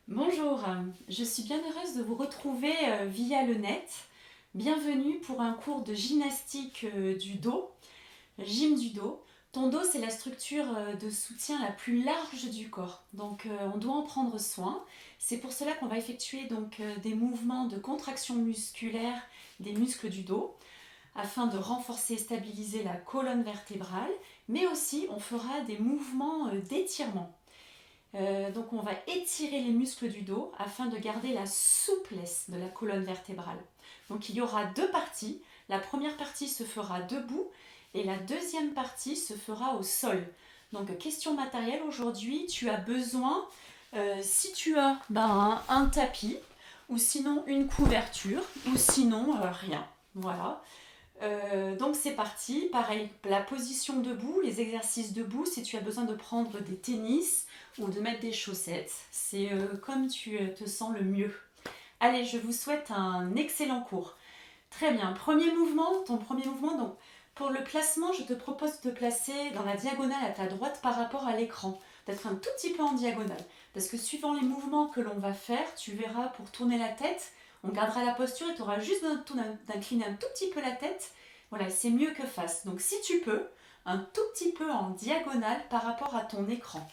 Bonjour, je suis bien heureuse de vous retrouver via le net. Bienvenue pour un cours de gymnastique du dos, gym du dos. Ton dos, c'est la structure de soutien la plus large du corps, donc on doit en prendre soin. C'est pour cela qu'on va effectuer des mouvements de contraction musculaire des muscles du dos afin de renforcer et stabiliser la colonne vertébrale, mais aussi on fera des mouvements d'étirement. Donc on va étirer les muscles du dos afin de garder la souplesse de la colonne vertébrale. Donc il y aura deux parties. La première partie se fera debout et la deuxième partie se fera au sol. Donc question matérielle, aujourd'hui tu as besoin, si tu as un tapis ou sinon une couverture ou sinon rien. Voilà. Donc c'est parti, pareil, la position debout, les exercices debout, si tu as besoin de prendre des tennis ou de mettre des chaussettes, c'est comme tu te sens le mieux. Allez, je vous souhaite un excellent cours. Très bien, ton premier mouvement, donc pour le placement, je te propose de te placer dans la diagonale à ta droite par rapport à l'écran, d'être un tout petit peu en diagonale, parce que suivant les mouvements que l'on va faire, tu verras pour tourner la tête, on gardera la posture et tu auras juste d'incliner un tout petit peu la tête. Voilà, c'est mieux que face. Donc si tu peux, un tout petit peu en diagonale par rapport à ton écran.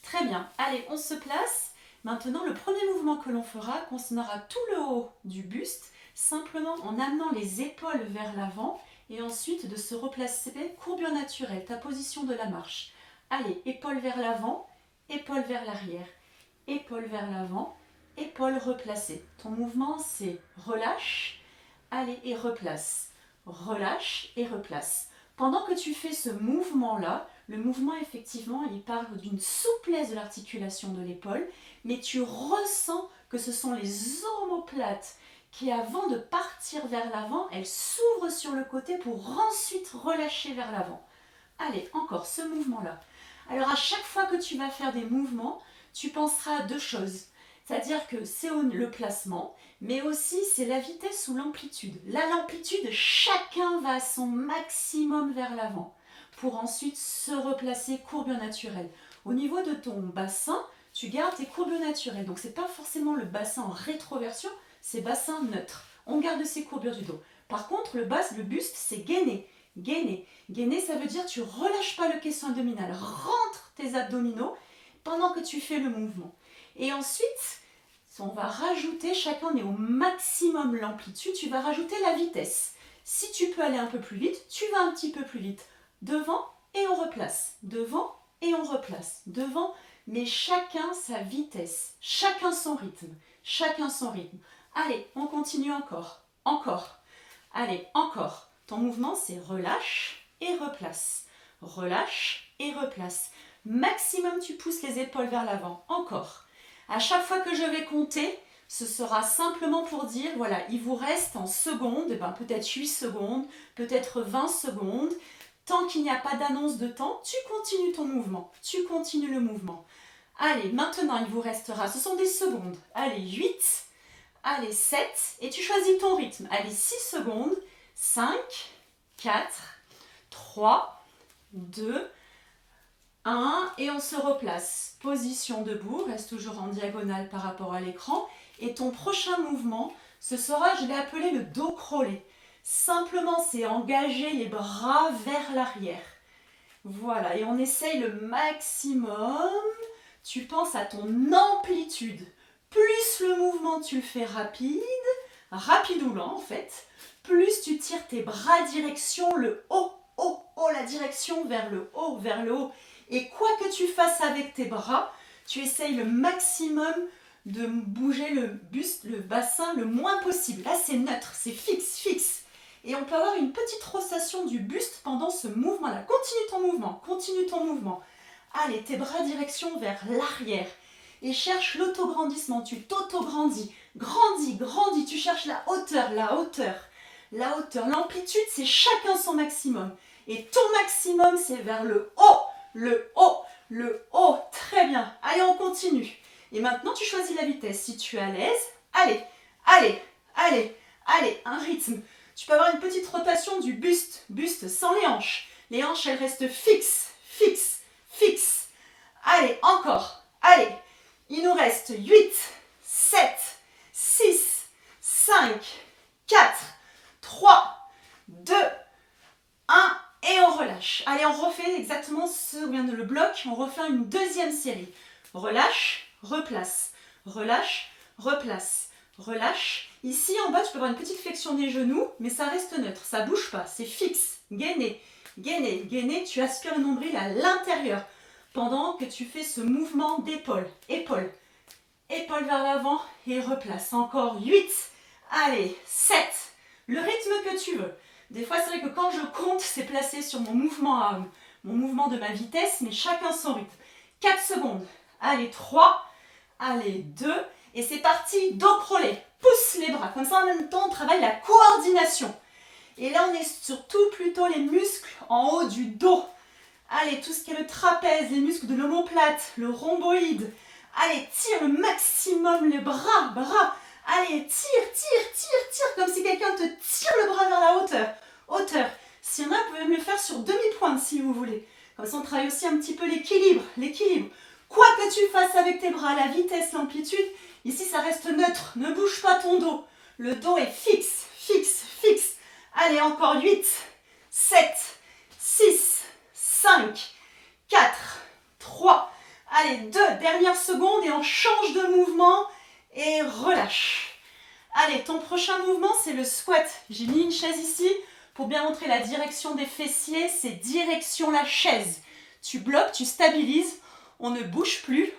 Très bien, allez, on se place. Maintenant, le premier mouvement que l'on fera concernera tout le haut du buste, simplement en amenant les épaules vers l'avant et ensuite de se replacer, courbure naturelle, ta position de la marche. Allez, épaules vers l'avant, épaules vers l'arrière, épaules vers l'avant, épaules replacées. Ton mouvement, c'est relâche, allez et replace. Relâche et replace. Pendant que tu fais ce mouvement-là, le mouvement, effectivement, il parle d'une souplesse de l'articulation de l'épaule, mais tu ressens que ce sont les omoplates qui, avant de partir vers l'avant, elles s'ouvrent sur le côté pour ensuite relâcher vers l'avant. Allez, encore ce mouvement-là. Alors, à chaque fois que tu vas faire des mouvements, tu penseras à deux choses. C'est-à-dire que c'est le placement, mais aussi c'est la vitesse ou l'amplitude. Là, l'amplitude, chacun va à son maximum vers l'avant pour ensuite se replacer courbure naturelle. Au niveau de ton bassin, tu gardes tes courbures naturelles. Donc, ce n'est pas forcément le bassin en rétroversion, c'est bassin neutre. On garde ces courbures du dos. Par contre, le buste, c'est gainé. Gainer. Gainer, ça veut dire tu relâches pas le caisson abdominal. Rentre tes abdominaux pendant que tu fais le mouvement. Et ensuite, on va rajouter, chacun est au maximum l'amplitude, tu vas rajouter la vitesse. Si tu peux aller un peu plus vite, tu vas un petit peu plus vite. Devant et on replace. Devant et on replace. Devant, mais chacun sa vitesse. Chacun son rythme. Chacun son rythme. Allez, on continue encore. Encore. Allez, encore. Ton mouvement, c'est relâche et replace. Relâche et replace. Maximum, tu pousses les épaules vers l'avant. Encore. À chaque fois que je vais compter, ce sera simplement pour dire, voilà, il vous reste en secondes, peut-être 8 secondes, peut-être 20 secondes. Tant qu'il n'y a pas d'annonce de temps, tu continues ton mouvement. Tu continues le mouvement. Allez, maintenant, il vous restera, ce sont des secondes. Allez, 8, allez, 7, et tu choisis ton rythme. Allez, 6 secondes, 5, 4, 3, 2, 1, et on se replace. Position debout, reste toujours en diagonale par rapport à l'écran. Et ton prochain mouvement, ce sera, je l'ai appelé le dos crawlé. Simplement, c'est engager les bras vers l'arrière. Voilà, et on essaye le maximum. Tu penses à ton amplitude. Plus le mouvement tu le fais rapide ou lent en fait, plus tu tires tes bras direction le haut, la direction vers le haut, vers le haut. Et quoi que tu fasses avec tes bras, tu essayes le maximum de bouger le buste, le bassin le moins possible. Là, c'est neutre, c'est fixe, fixe. Et on peut avoir une petite rotation du buste pendant ce mouvement-là. Continue ton mouvement, continue ton mouvement. Allez, tes bras direction vers l'arrière. Et cherche l'autograndissement, tu t'autograndis. Grandis, grandis, tu cherches la hauteur, la hauteur. La hauteur, l'amplitude, c'est chacun son maximum. Et ton maximum, c'est vers le haut, le haut, le haut. Très bien. Allez, on continue. Et maintenant, tu choisis la vitesse. Si tu es à l'aise, allez, allez, allez, allez, un rythme. Tu peux avoir une petite rotation du buste, buste sans les hanches. Les elles restent fixes, fixes, fixes. Allez, encore, allez. Il nous reste 8, 7, 6, 5, 4, 3, 2, 1 et on relâche. Allez, on refait exactement ce qu'on vient de le bloc. On refait une deuxième série. Relâche, replace, relâche, replace, relâche. Ici en bas, tu peux avoir une petite flexion des genoux, mais ça reste neutre, ça ne bouge pas, c'est fixe. Gainer, gainer, gainer, tu aspires le nombril à l'intérieur pendant que tu fais ce mouvement d'épaule, épaule, épaule vers l'avant et replace. Encore 8, allez, 7, le rythme que tu veux. Des fois, c'est vrai que quand je compte, c'est placé sur mon mouvement de ma vitesse, mais chacun son rythme. 4 secondes, allez, 3, allez, 2, et c'est parti, dos crawlé. Pousse les bras, comme ça en même temps, on travaille la coordination. Et là, on est surtout plutôt les muscles en haut du dos. Allez, tout ce qui est le trapèze, les muscles de l'omoplate, le rhomboïde. Allez, tire le maximum les bras. Allez, tire, comme si quelqu'un te tire le bras vers la hauteur. S'il y en a, vous pouvez même le faire sur demi-pointe si vous voulez. Comme ça, on travaille aussi un petit peu l'équilibre. Quoi que tu fasses avec tes bras, la vitesse, l'amplitude, ici, ça reste neutre. Ne bouge pas ton dos. Le dos est fixe. Allez, encore 8, 7, 6, 5, 4, 3, allez, 2, dernière seconde et on change de mouvement et relâche. Allez, ton prochain mouvement, c'est le squat. J'ai mis une chaise ici pour bien montrer la direction des fessiers, c'est direction la chaise. Tu bloques, tu stabilises, on ne bouge plus.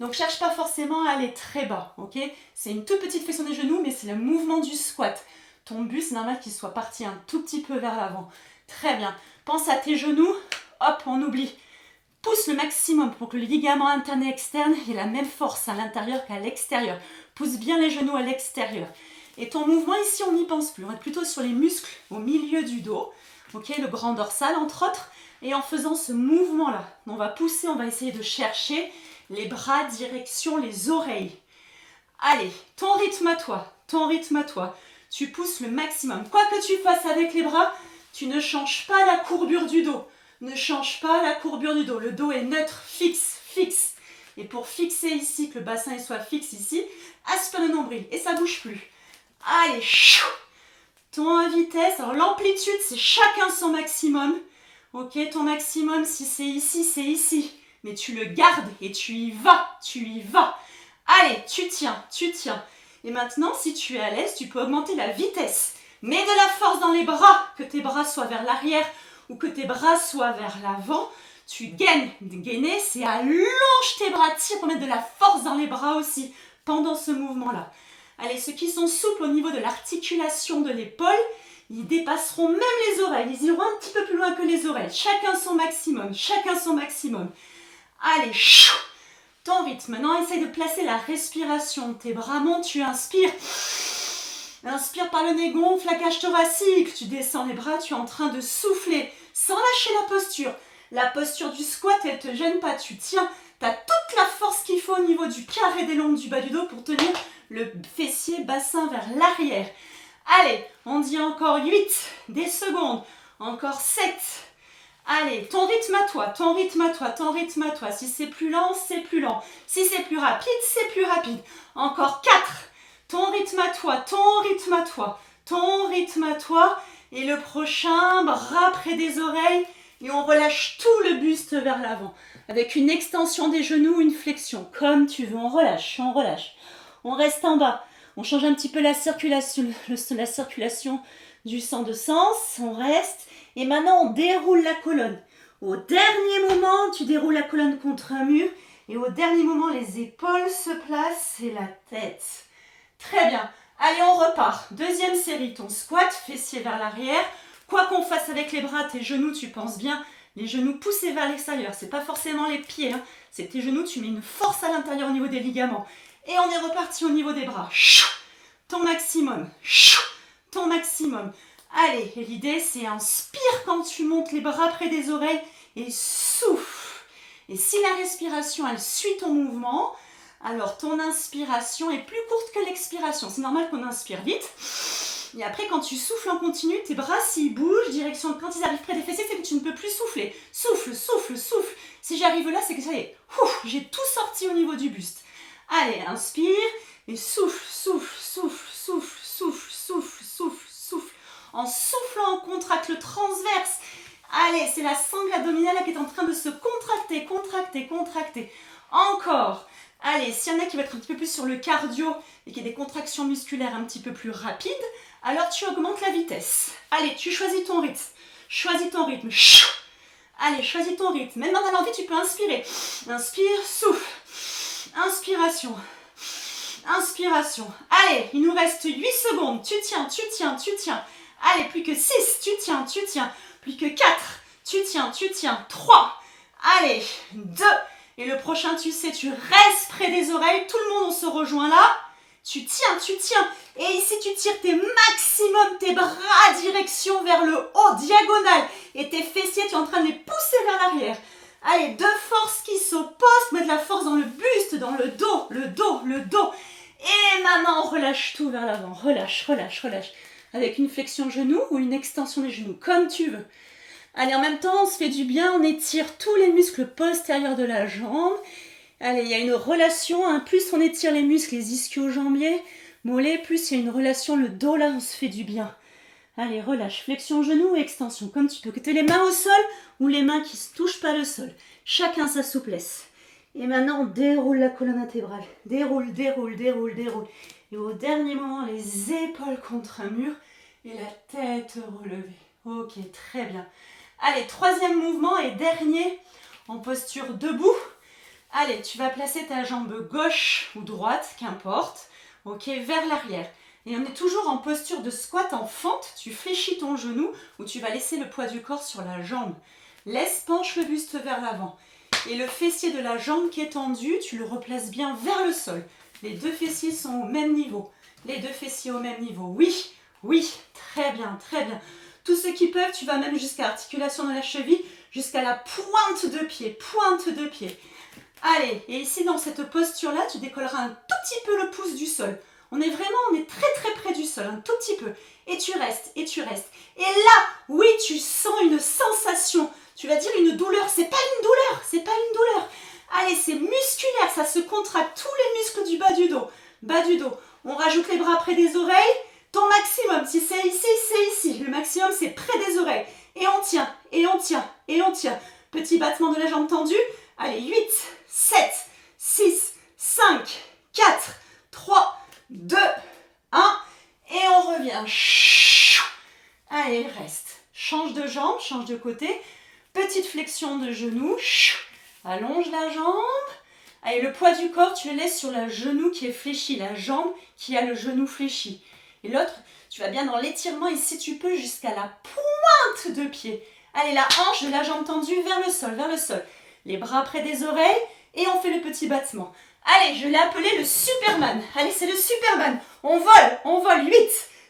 Donc, cherche pas forcément à aller très bas, ok? C'est une toute petite flexion des genoux, mais c'est le mouvement du squat. Ton but, c'est normal qu'il soit parti un tout petit peu vers l'avant. Très bien. Pense à tes genoux. Hop, on oublie. Pousse le maximum pour que le ligament interne et externe ait la même force à l'intérieur qu'à l'extérieur. Pousse bien les genoux à l'extérieur. Et ton mouvement, ici, on n'y pense plus. On est plutôt sur les muscles au milieu du dos. Ok, le grand dorsal, entre autres. Et en faisant ce mouvement-là, on va pousser, on va essayer de chercher les bras direction les oreilles. Allez, ton rythme à toi. Tu pousses le maximum. Quoi que tu fasses avec les bras, tu ne changes pas la courbure du dos. Le dos est neutre, fixe. Et pour fixer ici, que le bassin soit fixe ici, aspire le nombril et ça ne bouge plus. Allez, ton vitesse. Alors l'amplitude, c'est chacun son maximum. Ok, ton maximum, si c'est ici, c'est ici. Mais tu le gardes et tu y vas. Allez, tu tiens. Et maintenant, si tu es à l'aise, tu peux augmenter la vitesse. Mets de la force dans les bras, que tes bras soient vers l'arrière ou que tes bras soient vers l'avant. Tu gaines. Gainer, c'est allonge tes bras, tire pour mettre de la force dans les bras aussi pendant ce mouvement-là. Allez, ceux qui sont souples au niveau de l'articulation de l'épaule, ils dépasseront même les oreilles. Ils iront un petit peu plus loin que les oreilles. Chacun son maximum. Allez, ton rythme. Maintenant, essaye de placer la respiration. Tes bras montent, tu inspires. Inspire par le nez, gonfle la cage thoracique. Tu descends les bras, tu es en train de souffler sans lâcher la posture. La posture du squat, elle ne te gêne pas. Tu tiens, tu as toute la force qu'il faut au niveau du carré des lombes du bas du dos pour tenir le fessier bassin vers l'arrière. Allez, on dit encore 8, des secondes, encore 7. Allez, ton rythme à toi. Si c'est plus lent, c'est plus lent. Si c'est plus rapide. Encore 4. Ton rythme à toi. Et le prochain, bras près des oreilles. Et on relâche tout le buste vers l'avant. Avec une extension des genoux, une flexion. Comme tu veux, on relâche. On reste en bas. On change un petit peu la circulation du sang de sens. On reste. Et maintenant, on déroule la colonne. Au dernier moment, tu déroules la colonne contre un mur. Et au dernier moment, les épaules se placent et la tête. Très bien. Allez, on repart. Deuxième série. Ton squat, fessier vers l'arrière. Quoi qu'on fasse avec les bras, tes genoux, tu penses bien. Les genoux poussés vers l'extérieur. C'est pas forcément les pieds. C'est tes genoux, tu mets une force à l'intérieur au niveau des ligaments. Et on est reparti au niveau des bras. Ton maximum. Allez, et l'idée c'est inspire quand tu montes les bras près des oreilles et souffle. Et si la respiration elle suit ton mouvement, alors ton inspiration est plus courte que l'expiration. C'est normal qu'on inspire vite. Et après quand tu souffles en continu, tes bras s'ils bougent, direction quand ils arrivent près des fessiers, c'est que tu ne peux plus souffler. Souffle. Si j'arrive là, c'est que ça y est, j'ai tout sorti au niveau du buste. Allez, inspire et souffle, souffle, souffle, souffle, souffle, souffle, souffle, souffle. En soufflant, on contracte le transverse. Allez, c'est la sangle abdominale qui est en train de se contracter, contracter, contracter. Encore. Allez, s'il y en a qui vont être un petit peu plus sur le cardio et qui a des contractions musculaires un petit peu plus rapides, alors tu augmentes la vitesse. Allez, tu choisis ton rythme. Choisis ton rythme. Allez, choisis ton rythme. Même dans l'envie, tu peux inspirer. Inspire, souffle. Inspiration. Inspiration. Allez, il nous reste 8 secondes. Tu tiens, tu tiens, tu tiens. Allez, plus que 6. Tu tiens, tu tiens. Plus que 4. Tu tiens, tu tiens. 3. Allez, 2. Et le prochain, tu sais, tu restes près des oreilles. Tout le monde, on se rejoint là. Tu tiens, tu tiens. Et ici, tu tires tes maximum, tes bras direction vers le haut, diagonale. Et tes fessiers, tu es en train de les pousser vers l'arrière. Allez, deux forces qui s'opposent. Mets de la force dans le buste, dans le dos, le dos, le dos. Et maintenant, on relâche tout vers l'avant. Relâche, relâche, relâche. Avec une flexion genou ou une extension des genoux, comme tu veux. Allez, en même temps, on se fait du bien. On étire tous les muscles postérieurs de la jambe. Allez, il y a une relation. Plus on étire les muscles, les ischio-jambiers, mollets, plus il y a une relation. Le dos, là, on se fait du bien. Allez, relâche. Flexion genou et extension, comme tu peux. Que tu aies les mains au sol ou les mains qui ne touchent pas le sol. Chacun sa souplesse. Et maintenant, on déroule la colonne intégrale. Déroule, déroule, déroule, déroule. Et au dernier moment, les épaules contre un mur et la tête relevée. Ok, très bien. Allez, troisième mouvement et dernier en posture debout. Allez, tu vas placer ta jambe gauche ou droite, qu'importe, ok, vers l'arrière. Et on est toujours en posture de squat en fente. Tu fléchis ton genou ou tu vas laisser le poids du corps sur la jambe. Penche le buste vers l'avant. Et le fessier de la jambe qui est tendu, tu le replaces bien vers le sol. Les deux fessiers sont au même niveau. Les deux fessiers au même niveau. Oui, oui, très bien, très bien. Tous ceux qui peuvent, tu vas même jusqu'à l'articulation de la cheville, jusqu'à la pointe de pied, pointe de pied. Allez, et ici dans cette posture-là, tu décolleras un tout petit peu le pouce du sol. On est très très près du sol, un tout petit peu. Et tu restes, et tu restes. Et là, oui, tu sens une sensation. Tu vas dire une douleur, c'est pas une douleur, c'est pas une douleur. Allez, c'est musculaire, ça se contracte tous les muscles du bas du dos. Bas du dos. On rajoute les bras près des oreilles. Ton maximum, si c'est ici, c'est ici. Le maximum, c'est près des oreilles. Et on tient, et on tient, et on tient. Petit battement de la jambe tendue. Allez, 8, 7, 6, 5, 4, 3, 2, 1. Et on revient. Allez, reste. Change de jambe, change de côté. Petite flexion de genou. Allonge la jambe. Allez, le poids du corps, tu le laisses sur le genou qui est fléchi. La jambe qui a le genou fléchi. Et l'autre, tu vas bien dans l'étirement et si tu peux jusqu'à la pointe de pied. Allez, la hanche de la jambe tendue vers le sol, vers le sol. Les bras près des oreilles et on fait le petit battement. Allez, je l'ai appelé le Superman. Allez, c'est le Superman. On vole. 8,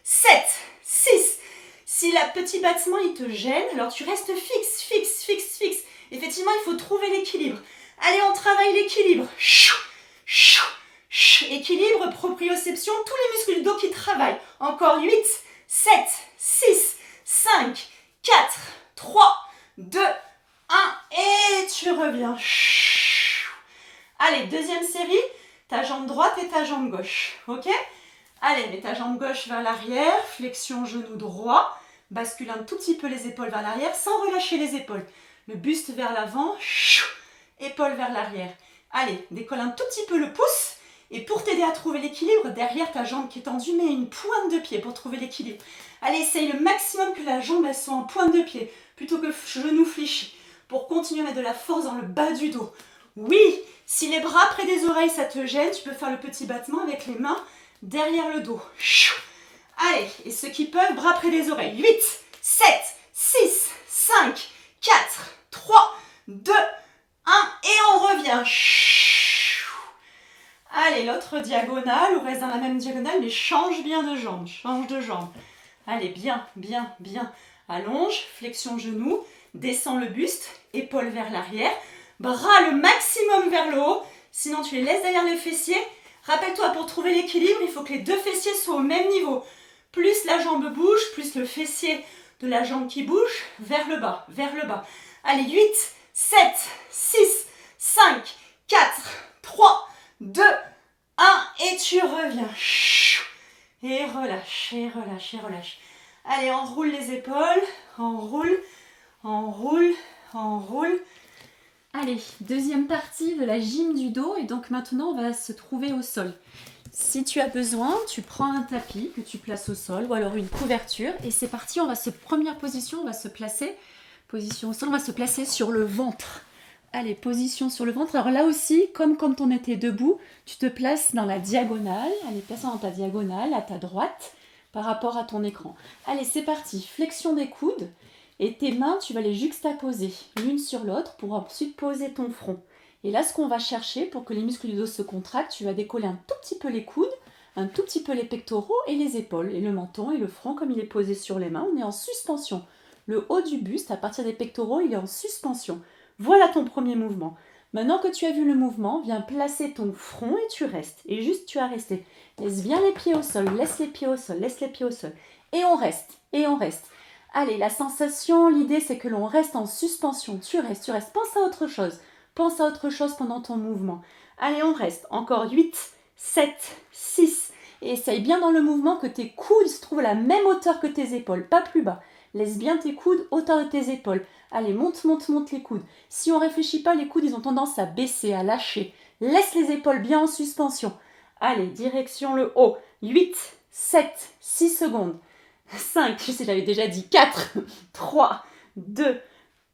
7, 6. Si le petit battement, il te gêne, alors tu restes fixe, fixe, fixe, fixe. Effectivement, il faut trouver l'équilibre. Allez, on travaille l'équilibre. Équilibre, proprioception, tous les muscles du dos qui travaillent. Encore 8, 7, 6, 5, 4, 3, 2, 1. Et tu reviens. Allez, deuxième série. Ta jambe droite et ta jambe gauche. Ok? Allez, mets ta jambe gauche vers l'arrière. Flexion genou droit. Bascule un tout petit peu les épaules vers l'arrière sans relâcher les épaules. Le buste vers l'avant. Épaules vers l'arrière. Allez, décolle un tout petit peu le pouce. Et pour t'aider à trouver l'équilibre, derrière ta jambe qui est tendue, mets une pointe de pied pour trouver l'équilibre. Allez, essaye le maximum que la jambe elle soit en pointe de pied, plutôt que genou fléchi, pour continuer à mettre de la force dans le bas du dos. Oui, si les bras près des oreilles ça te gêne, tu peux faire le petit battement avec les mains derrière le dos. Allez, et ceux qui peuvent, bras près des oreilles. 8, 7, 6, 5, 4, 3, 2, 1, et on revient. Allez, l'autre diagonale, on reste dans la même diagonale, mais change bien de jambe, change de jambe. Allez, bien, bien, bien. Allonge, flexion genou, descends le buste, épaules vers l'arrière, bras le maximum vers le haut, sinon tu les laisses derrière les fessiers. Rappelle-toi, pour trouver l'équilibre, il faut que les deux fessiers soient au même niveau. Plus la jambe bouge, plus le fessier de la jambe qui bouge, vers le bas, vers le bas. Allez, 8, 7, 6, 5, 4, 3, 2, 1. Et tu reviens. Et relâche, et relâche, et relâche. Allez, enroule les épaules. Enroule, enroule, enroule. Allez, deuxième partie de la gym du dos. Et donc maintenant, on va se trouver au sol. Si tu as besoin, tu prends un tapis que tu places au sol ou alors une couverture. Et c'est parti, première position, on va se placer. Position au sol, on va se placer sur le ventre. Allez, position sur le ventre. Alors là aussi, comme quand on était debout, tu te places dans la diagonale. Allez, place-toi dans ta diagonale, à ta droite, par rapport à ton écran. Allez, c'est parti. Flexion des coudes. Et tes mains, tu vas les juxtaposer l'une sur l'autre pour ensuite poser ton front. Et là, ce qu'on va chercher pour que les muscles du dos se contractent, tu vas décoller un tout petit peu les coudes, un tout petit peu les pectoraux et les épaules. Et le menton et le front, comme il est posé sur les mains, on est en suspension. Le haut du buste, à partir des pectoraux, il est en suspension. Voilà ton premier mouvement. Maintenant que tu as vu le mouvement, viens placer ton front et tu restes. Et juste, tu as resté. Laisse bien les pieds au sol, laisse les pieds au sol, laisse les pieds au sol. Et on reste, et on reste. Allez, la sensation, l'idée, c'est que l'on reste en suspension. Tu restes, tu restes. Pense à autre chose. Pense à autre chose pendant ton mouvement. Allez, on reste. Encore 8, 7, 6. Et essaye bien dans le mouvement que tes coudes se trouvent à la même hauteur que tes épaules, pas plus bas. Laisse bien tes coudes hauteur de tes épaules. Allez, monte, monte, monte les coudes. Si on ne réfléchit pas, les coudes, ils ont tendance à baisser, à lâcher. Laisse les épaules bien en suspension. Allez, direction le haut. 8, 7, 6 secondes. 5, je sais, j'avais déjà dit 4, 3, 2,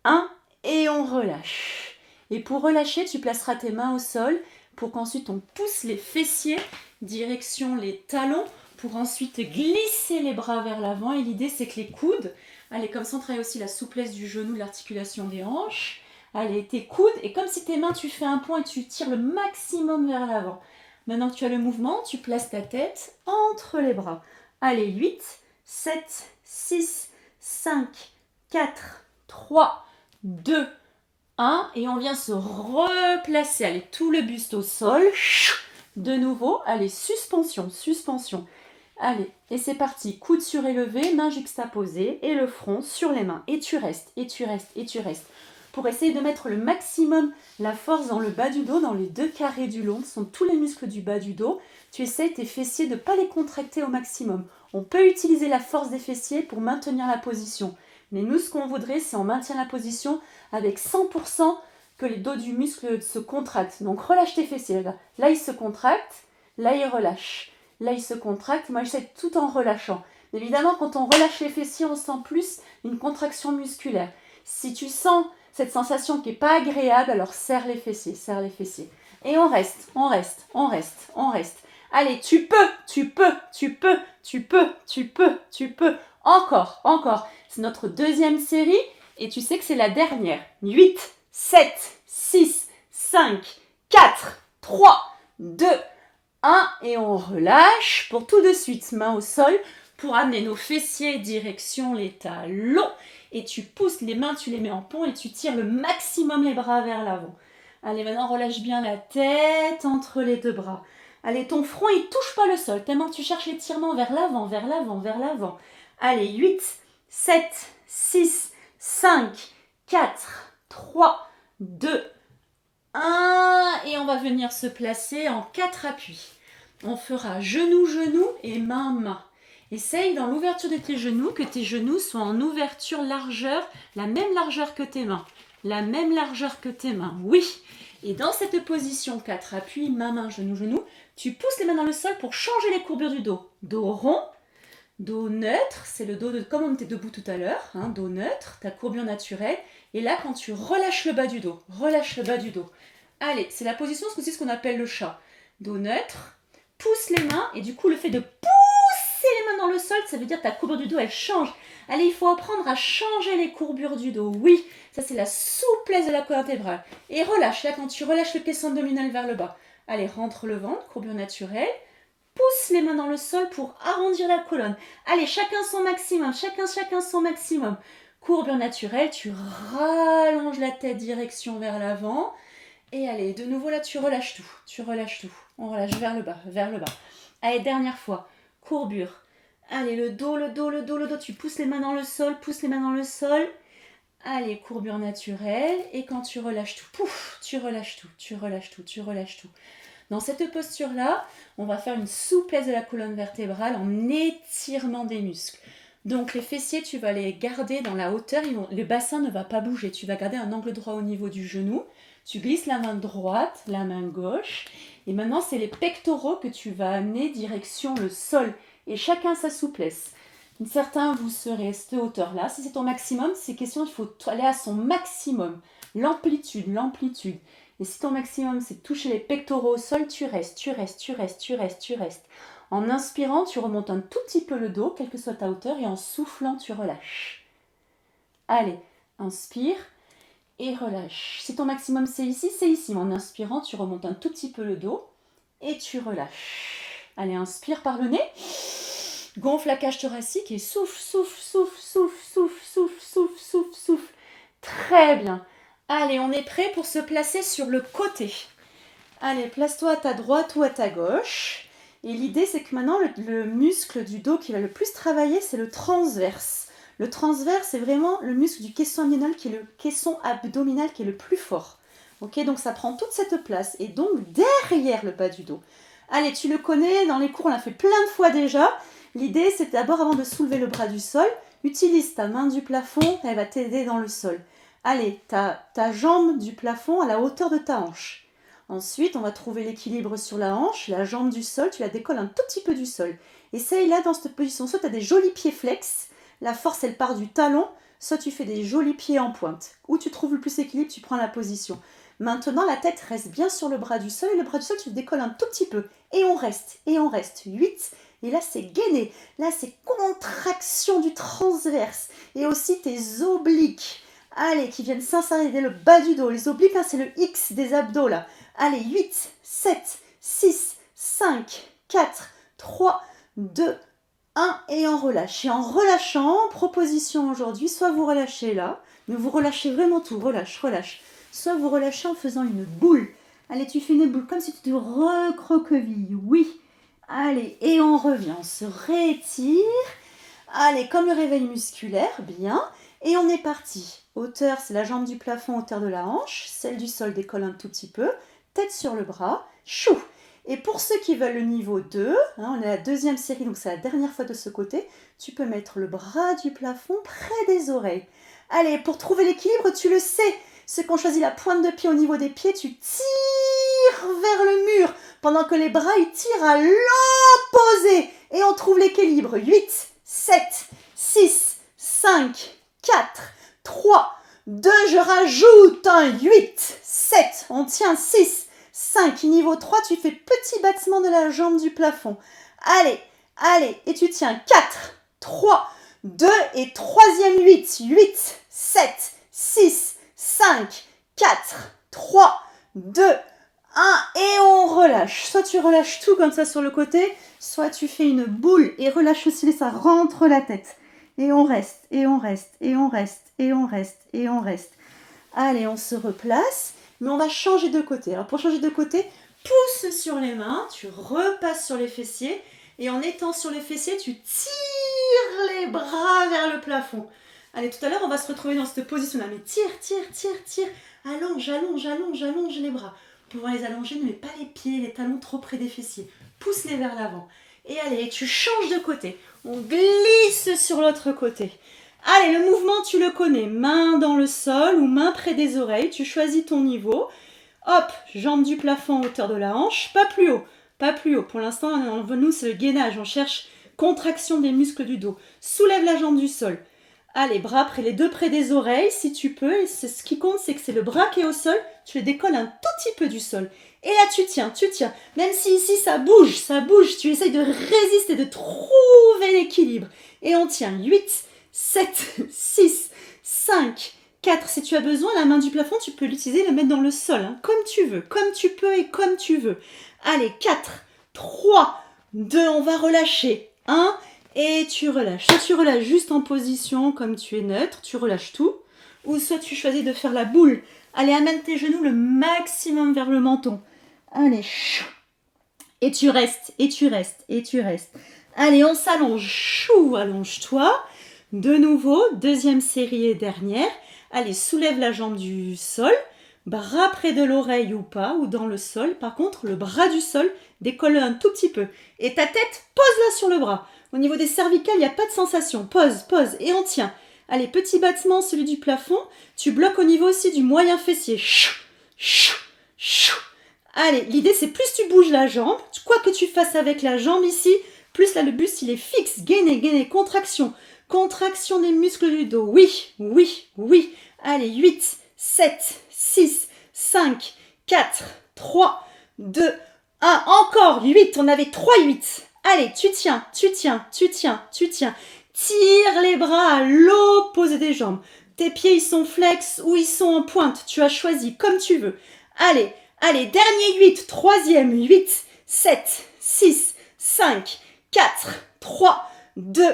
1. Et on relâche. Et pour relâcher, tu placeras tes mains au sol pour qu'ensuite on pousse les fessiers direction les talons pour ensuite glisser les bras vers l'avant. Et l'idée, c'est que les coudes, allez, comme ça on travaille aussi la souplesse du genou, de l'articulation des hanches. Allez, tes coudes, et comme si tes mains, tu fais un point et tu tires le maximum vers l'avant. Maintenant que tu as le mouvement, tu places ta tête entre les bras. Allez, 8, 7, 6, 5, 4, 3, 2, 1. Et on vient se replacer. Allez, tout le buste au sol. De nouveau, allez, suspension, suspension. Allez, et c'est parti. Coude surélevé, mains juxtaposées et le front sur les mains. Et tu restes, et tu restes, et tu restes. Pour essayer de mettre le maximum la force dans le bas du dos, dans les deux carrés du long, ce sont tous les muscles du bas du dos. Tu essaies tes fessiers de ne pas les contracter au maximum. On peut utiliser la force des fessiers pour maintenir la position. Mais nous, ce qu'on voudrait, c'est on maintient la position avec 100% que les dos du muscle se contractent. Donc relâche tes fessiers. Là, ils se contractent, là, ils relâchent. Là, ils se contractent. Moi, j'essaie tout en relâchant. Évidemment, quand on relâche les fessiers, on sent plus une contraction musculaire. Si tu sens cette sensation qui n'est pas agréable, alors serre les fessiers, serre les fessiers. Et on reste, on reste, on reste, on reste. Allez, tu peux, tu peux, tu peux, tu peux, tu peux, tu peux. Encore, encore. C'est notre deuxième série et tu sais que c'est la dernière. 8, 7, 6, 5, 4, 3, 2, 1. Et on relâche pour tout de suite. Main au sol pour amener nos fessiers direction les talons. Et tu pousses les mains, tu les mets en pont et tu tires le maximum les bras vers l'avant. Allez, maintenant relâche bien la tête entre les deux bras. Allez, ton front, il ne touche pas le sol. Tellement tu cherches l'étirement vers l'avant, vers l'avant, vers l'avant. Allez, 8, 7, 6, 5, 4, 3, 2, 1. Et on va venir se placer en 4 appuis. On fera genou, genou et main, main. Essaye dans l'ouverture de tes genoux, que tes genoux soient en ouverture largeur, la même largeur que tes mains. La même largeur que tes mains, oui. Et dans cette position 4 appuis, main, main, genou, genou, tu pousses les mains dans le sol pour changer les courbures du dos. Dos rond, dos neutre, c'est le dos comme on était debout tout à l'heure, hein, dos neutre, ta courbure naturelle. Et là, quand tu relâches le bas du dos, relâche le bas du dos. Allez, c'est la position, c'est ce qu'on appelle le chat. Dos neutre, pousse les mains et du coup, le fait de pousser les mains dans le sol, ça veut dire que ta courbure du dos, elle change. Allez, il faut apprendre à changer les courbures du dos. Oui, ça c'est la souplesse de la colonne vertébrale. Et relâche, là, quand tu relâches le caisson abdominal vers le bas. Allez, rentre le ventre, courbure naturelle. Pousse les mains dans le sol pour arrondir la colonne. Allez, chacun son maximum, chacun son maximum. Courbure naturelle, tu rallonges la tête direction vers l'avant. Et allez, de nouveau là, tu relâches tout. Tu relâches tout. On relâche vers le bas, vers le bas. Allez, dernière fois. Courbure. Allez, le dos, le dos, le dos, le dos. Tu pousses les mains dans le sol, pousse les mains dans le sol. Allez, courbure naturelle. Et quand tu relâches tout, pouf, tu relâches tout, tu relâches tout, tu relâches tout. Dans cette posture-là, on va faire une souplesse de la colonne vertébrale en étirement des muscles. Donc les fessiers, tu vas les garder dans la hauteur, le bassin ne va pas bouger. Tu vas garder un angle droit au niveau du genou. Tu glisses la main droite, la main gauche. Et maintenant, c'est les pectoraux que tu vas amener direction le sol. Et chacun sa souplesse. Certains, vous serez à cette hauteur-là. Si c'est ton maximum, c'est question, il faut aller à son maximum. L'amplitude, l'amplitude. Et si ton maximum, c'est de toucher les pectoraux au sol, tu restes, tu restes, tu restes, tu restes, tu restes. En inspirant, tu remontes un tout petit peu le dos, quelle que soit ta hauteur, et en soufflant, tu relâches. Allez, inspire et relâche. Si ton maximum, c'est ici, c'est ici. Mais en inspirant, tu remontes un tout petit peu le dos et tu relâches. Allez, inspire par le nez. Gonfle la cage thoracique et souffle, souffle, souffle, souffle, souffle, souffle, souffle, souffle, souffle. Très bien. Allez, on est prêt pour se placer sur le côté. Allez, place-toi à ta droite ou à ta gauche. Et l'idée, c'est que maintenant, le muscle du dos qui va le plus travailler, c'est le transverse. Le transverse, c'est vraiment le muscle du caisson abdominal qui est le caisson abdominal qui est le plus fort. Ok, donc ça prend toute cette place. Et donc, derrière le bas du dos. Allez, tu le connais, dans les cours, on l'a fait plein de fois déjà. L'idée, c'est d'abord, avant de soulever le bras du sol, utilise ta main du plafond, elle va t'aider dans le sol. Allez, ta jambe du plafond à la hauteur de ta hanche. Ensuite, on va trouver l'équilibre sur la hanche, la jambe du sol, tu la décolles un tout petit peu du sol. Essaye là, dans cette position, soit tu as des jolis pieds flex, la force, elle part du talon, soit tu fais des jolis pieds en pointe. Où tu trouves le plus d'équilibre, tu prends la position. Maintenant, la tête reste bien sur le bras du sol, et le bras du sol, tu le décolles un tout petit peu. Et on reste, et on reste. 8. Et là, c'est gainé. Là, c'est contraction du transverse. Et aussi tes obliques. Allez, qui viennent s'insérer dès le bas du dos. Les obliques, là, c'est le X des abdos, là. Allez, 8, 7, 6, 5, 4, 3, 2, 1. Et on relâche. Et en relâchant, proposition aujourd'hui, soit vous relâchez là, mais vous relâchez vraiment tout. Relâche, relâche. Soit vous relâchez en faisant une boule. Allez, tu fais une boule comme si tu te recroquevilles. Oui. Allez, et on revient. On se réétire. Allez, comme le réveil musculaire, bien. Et on est parti. Hauteur, c'est la jambe du plafond, hauteur de la hanche. Celle du sol décolle un tout petit peu. Tête sur le bras. Chou. Et pour ceux qui veulent le niveau 2, on est à la deuxième série, donc c'est la dernière fois de ce côté, tu peux mettre le bras du plafond près des oreilles. Allez, pour trouver l'équilibre, tu le sais. Ceux qui ont choisi la pointe de pied au niveau des pieds, tu tires vers le mur pendant que les bras ils tirent à l'opposé. Et on trouve l'équilibre. 8, 7, 6, 5, 4, 3, 2, je rajoute un 8, 7, on tient 6, 5, niveau 3, tu fais petit battement de la jambe du plafond. Allez, allez, et tu tiens 4, 3, 2 et troisième 8, 8, 7, 6, 5, 4, 3, 2, 1 et on relâche. Soit tu relâches tout comme ça sur le côté, soit tu fais une boule et relâche aussi, ça rentre la tête. Et on reste, et on reste, et on reste, et on reste, et on reste. Allez, on se replace, mais on va changer de côté. Alors pour changer de côté, pousse sur les mains, tu repasses sur les fessiers, et en étant sur les fessiers, tu tires les bras vers le plafond. Allez, tout à l'heure, on va se retrouver dans cette position-là, mais tire, tire, tire, tire, allonge, allonge, allonge, allonge les bras. Pour pouvoir les allonger, ne mets pas les pieds, les talons trop près des fessiers. Pousse-les vers l'avant. Et allez, tu changes de côté. On glisse sur l'autre côté. Allez, le mouvement, tu le connais. Main dans le sol ou main près des oreilles. Tu choisis ton niveau. Hop, jambe du plafond à hauteur de la hanche. Pas plus haut. Pas plus haut. Pour l'instant, nous, c'est le gainage. On cherche contraction des muscles du dos. Soulève la jambe du sol. Allez, bras près, les deux près des oreilles, si tu peux. Et ce qui compte, c'est que c'est le bras qui est au sol. Tu les décolles un tout petit peu du sol. Et là, tu tiens. Même si ici, ça bouge. Tu essayes de résister, de trouver l'équilibre. Et on tient. 8, 7, 6, 5, 4. Si tu as besoin, la main du plafond, tu peux l'utiliser, la mettre dans le sol. Hein, comme tu veux, comme tu peux et comme tu veux. Allez, 4, 3, 2, on va relâcher. 1, et tu relâches. Soit tu relâches juste en position, comme tu es neutre, tu relâches tout. Ou soit tu choisis de faire la boule. Allez, amène tes genoux le maximum vers le menton. Allez, et tu restes, et tu restes, et tu restes. Allez, on s'allonge. Chou, allonge-toi. De nouveau, deuxième série et dernière. Allez, soulève la jambe du sol, bras près de l'oreille ou pas, ou dans le sol. Par contre, le bras du sol, décolle un tout petit peu. Et ta tête, pose-la sur le bras. Au niveau des cervicales, il n'y a pas de sensation. Pose, pose, et on tient. Allez, petit battement, celui du plafond. Tu bloques au niveau aussi du moyen fessier. Chou, chou, chou. Allez, l'idée c'est plus tu bouges la jambe, quoi que tu fasses avec la jambe ici, plus là le buste il est fixe, gainé, gainé, contraction. Contraction des muscles du dos. Oui, oui, oui. Allez, 8, 7, 6, 5, 4, 3, 2, 1. Encore 8. On avait 3 8. Allez, tu tiens, tu tiens, tu tiens, tu tiens. Tire les bras à l'opposé des jambes. Tes pieds, ils sont flex ou ils sont en pointe. Tu as choisi comme tu veux. Allez, allez, dernier 8. Troisième, 8, 7, 6, 5, 4, 3, 2,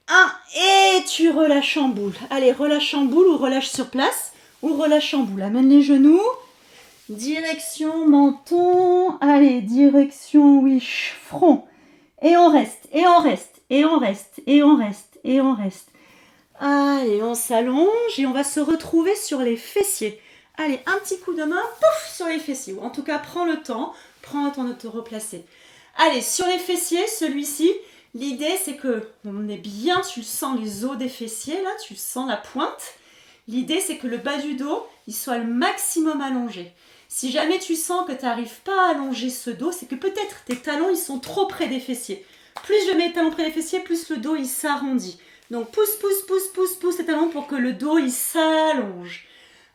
1. Et tu relâches en boule. Allez, relâche en boule ou relâche sur place ou relâche en boule. Amène les genoux. Direction menton. Allez, direction wish, front. Et on reste, et on reste, et on reste, et on reste, et on reste. Allez, on s'allonge et on va se retrouver sur les fessiers. Allez, un petit coup de main, pouf, sur les fessiers. Ou en tout cas, prends le temps de te replacer. Allez, sur les fessiers, celui-ci, l'idée c'est que on est bien, tu sens les os des fessiers, là, tu sens la pointe. L'idée c'est que le bas du dos, il soit le maximum allongé. Si jamais tu sens que tu n'arrives pas à allonger ce dos, c'est que peut-être tes talons, ils sont trop près des fessiers. Plus je mets les talons près des fessiers, plus le dos, il s'arrondit. Donc pousse, pousse, pousse, pousse, pousse tes talons pour que le dos, il s'allonge.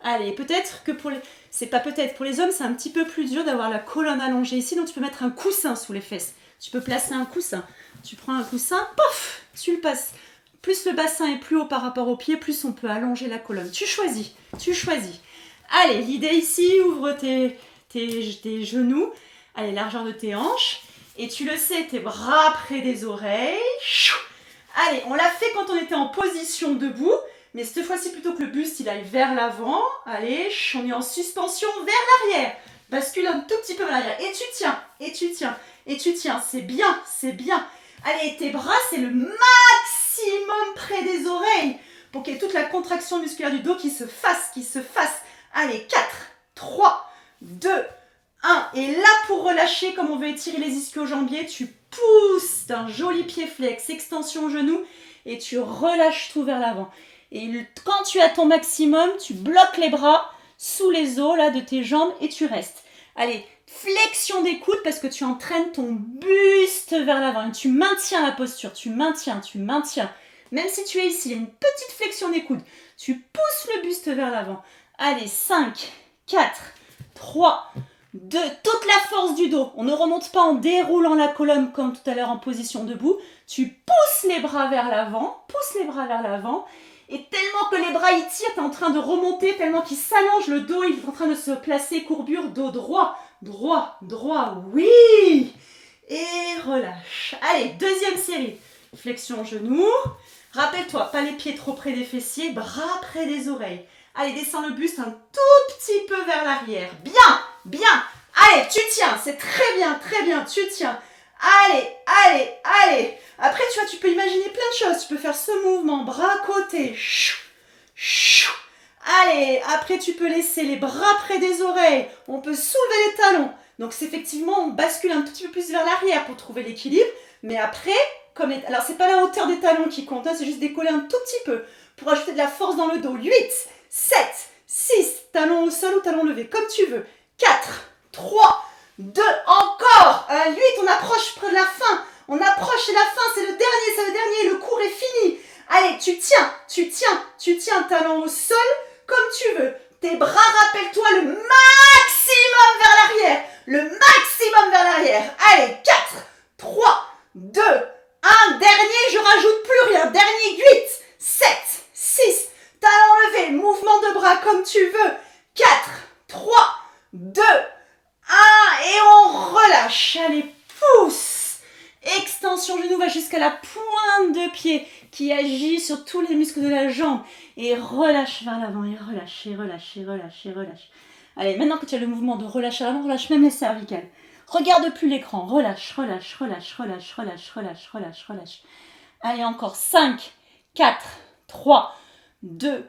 Allez, peut-être que pour les... C'est pas peut-être, pour les hommes, c'est un petit peu plus dur d'avoir la colonne allongée ici, donc tu peux mettre un coussin sous les fesses. Tu peux placer un coussin. Tu prends un coussin, pof, tu le passes. Plus le bassin est plus haut par rapport aux pieds, plus on peut allonger la colonne. Tu choisis, tu choisis. Allez, l'idée ici, ouvre tes genoux. Allez, largeur de tes hanches. Et tu le sais, tes bras près des oreilles. Allez, on l'a fait quand on était en position debout. Mais cette fois-ci, plutôt que le buste, il aille vers l'avant. Allez, on est en suspension vers l'arrière. Bascule un tout petit peu vers l'arrière. Et tu tiens, et tu tiens, et tu tiens. C'est bien, c'est bien. Allez, tes bras, c'est le maximum près des oreilles. Pour qu'il y ait toute la contraction musculaire du dos qui se fasse, Allez, 4, 3, 2, 1. Et là, pour relâcher, comme on veut étirer les ischio-jambiers, tu pousses d'un joli pied flex, extension genou, et tu relâches tout vers l'avant. Et quand tu as ton maximum, tu bloques les bras sous les os là, de tes jambes et tu restes. Allez, flexion des coudes parce que tu entraînes ton buste vers l'avant. Et tu maintiens la posture, tu maintiens. Même si tu es ici, il y a une petite flexion des coudes. Tu pousses le buste vers l'avant. Allez, 5, 4, 3, 2, toute la force du dos. On ne remonte pas en déroulant la colonne comme tout à l'heure en position debout. Tu pousses les bras vers l'avant, et tellement que les bras ils tirent, tu es en train de remonter, tellement qu'ils s'allongent, le dos il est en train de se placer, courbure, dos droit, oui. Et relâche. Allez, deuxième série. Flexion genou. Rappelle-toi, pas les pieds trop près des fessiers, bras près des oreilles. Allez, descends le buste un tout petit peu vers l'arrière. Bien, bien. Allez, tu tiens, c'est très bien, tu tiens. Allez. Après, tu vois, tu peux imaginer plein de choses. Tu peux faire ce mouvement, bras côté. Allez, après, tu peux laisser les bras près des oreilles. On peut soulever les talons. Donc, c'est effectivement, on bascule un tout petit peu plus vers l'arrière pour trouver l'équilibre. Mais après, alors, c'est pas la hauteur des talons qui compte, hein, c'est juste décoller un tout petit peu pour ajouter de la force dans le dos. 8, 7, 6, talons au sol ou talons levés, comme tu veux. 4, 3, 2, encore. 8, on approche près de la fin. On approche, c'est la fin, c'est le dernier, le cours est fini. Allez, tu tiens, talons au sol, comme tu veux. Tes bras, rappelle-toi, le maximum vers l'arrière. Allez, 4, 3, 2, 1. Dernier, je rajoute plus rien. Dernier, 8, 7, 6. Talons levés, mouvement de bras comme tu veux. 4, 3, 2, 1. Et on relâche. Allez, pousse. Extension genou va jusqu'à la pointe de pied qui agit sur tous les muscles de la jambe. Et relâche vers l'avant. Et relâche. Allez, maintenant que tu as le mouvement de relâche à l'avant, relâche même les cervicales. Regarde plus l'écran. Relâche. Allez, encore 5, 4, 3, 2,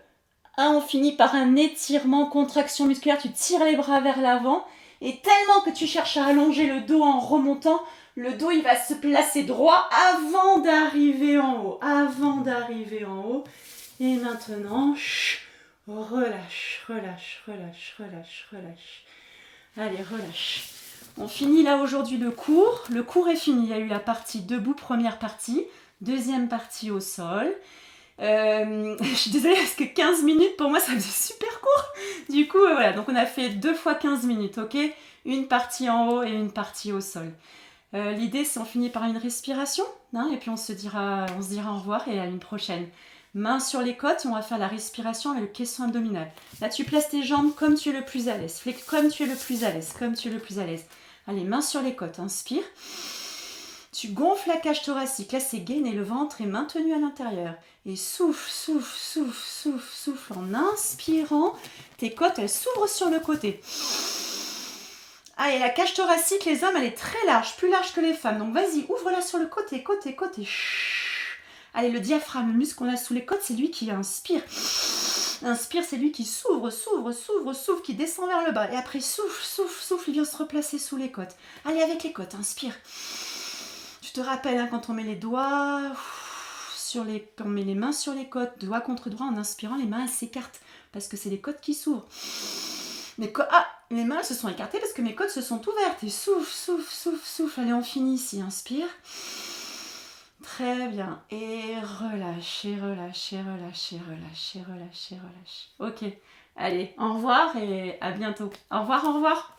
On finit par un étirement, contraction musculaire, tu tires les bras vers l'avant et tellement que tu cherches à allonger le dos en remontant, le dos il va se placer droit avant d'arriver en haut, Et maintenant, relâche, relâche, relâche, relâche, relâche. Allez, relâche. On finit là aujourd'hui le cours. Le cours est fini. Il y a eu la partie debout, première partie. Deuxième partie au sol. Je suis désolée parce que 15 minutes pour moi ça faisait super court. Du coup, voilà. Donc on a fait 2 fois 15 minutes, ok? Une partie en haut et une partie au sol. L'idée c'est on finit par une respiration. Et puis on se dira au revoir et à une prochaine. Mains sur les côtes et on va faire la respiration avec le caisson abdominal. Là, tu places tes jambes comme tu es le plus à l'aise. Comme tu es le plus à l'aise. Comme tu es le plus à l'aise. Allez, mains sur les côtes. Inspire. Tu gonfles la cage thoracique. Là, c'est gainer le ventre est maintenu à l'intérieur. Et souffle, souffle, souffle, souffle, souffle. En inspirant, tes côtes, elles s'ouvrent sur le côté. Allez, la cage thoracique, les hommes, elle est très large. Plus large que les femmes. Donc, vas-y, ouvre-la sur le côté, côté, côté. Allez, le diaphragme, le muscle qu'on a sous les côtes, c'est lui qui inspire. Inspire, c'est lui qui s'ouvre, s'ouvre, s'ouvre, s'ouvre, qui descend vers le bas. Et après, souffle, souffle, souffle, il vient se replacer sous les côtes. Allez, avec les côtes, inspire. Tu te rappelles, quand on met les doigts on met les mains sur les côtes, doigt contre doigt, en inspirant, les mains, elles s'écartent. Parce que c'est les côtes qui s'ouvrent. Les mains se sont écartées parce que mes côtes se sont ouvertes. Et souffle, souffle, souffle, souffle. Allez, on finit ici, inspire. Très bien. Et relâche, et relâche, et relâche, et relâche, et relâche, et relâche. Ok. Allez, au revoir et à bientôt. Au revoir, au revoir.